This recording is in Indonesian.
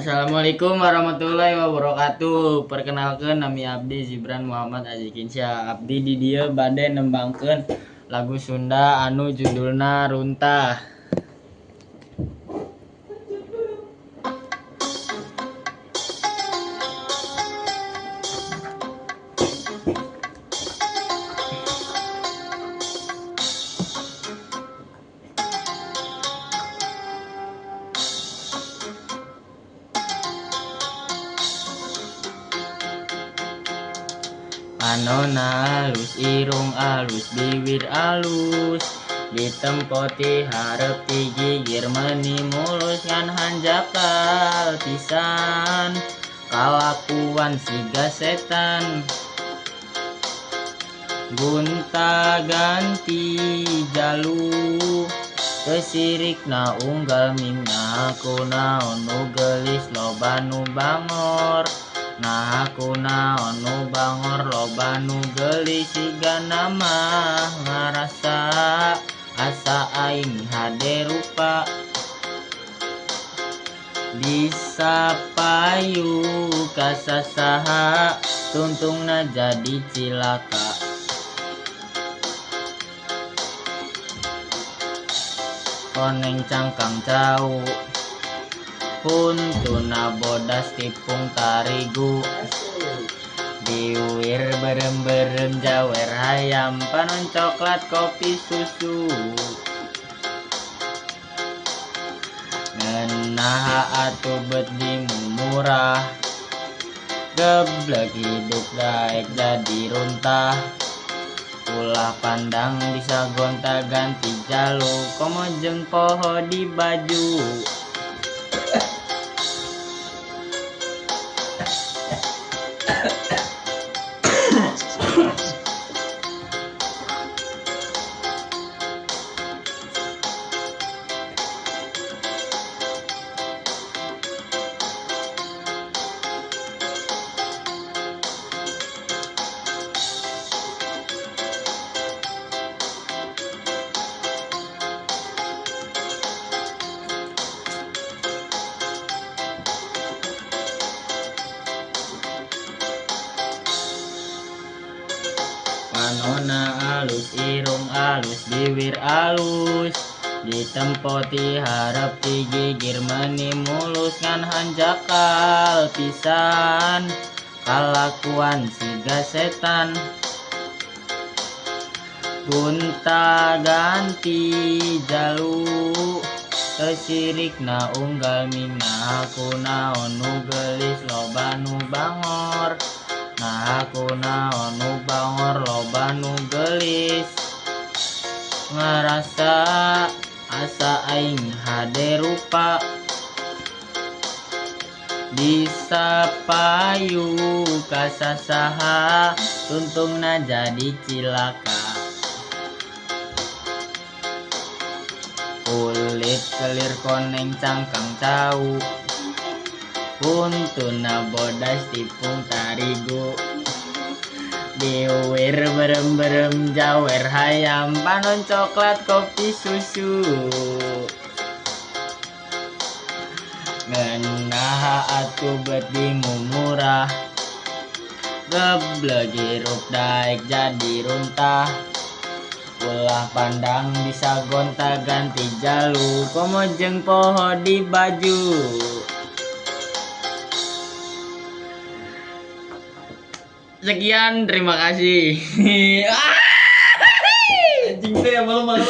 Assalamualaikum warahmatullahi wabarakatuh. Perkenalkan nami abdi Zibran Muhammad Azikinsya. Abdi di dieu bade nembangkeun lagu Sunda anu judulna Runtah. Panonna alus, irung alus, bibir alus, ditempoti hareup ti gigir meuni mulus ngan hanjakal pisan, kalakuan siga setan. Gunta ganti jalu, kesirikna unggal mingna aku naon nu geulis loba nu bangor. Nah aku naon nu bangor loba nu geulis siga nama ngarasa asa aing hade rupa. Disapayu kasasaha tuntungna jadi cilaka. Koneng cangkang cau puntuna bodas tipung tarigu, diuir berem-berem jawer hayam panon coklat kopi susu. Ngeunah atuh beut dimumurah, geblek hidup daek jadi runtah. Ulah pandang bisa gonta ganti jalu, komo jeung poho di baju. Panonna alus, irung alus, bibir alus, ditempoti hareup ti gigir meuni mulus ngan hanjakal pisan, kalakuan siga setan. Gunta ganti jalu, kesirikna unggal mingna aku naon nu geulis loba nu bangor. Nah aku naon nu bangor loba nu geulis ngarasa asa aing hade rupa. Disapayu kasasaha tuntungna jadi cilaka. Kulit kelir koneng cangkang cau, puntuna bodas tipung tarigu, diuir berem-berem jawer hayam panon coklat kopi susu. Ngeunah atuh beut dimumurah, geblek hirup daek jadi runtah. Ulah pandang bisa gonta ganti jalu, komo jeung poho di baju. Sekian, terima kasih. Anjing teh malu-malu.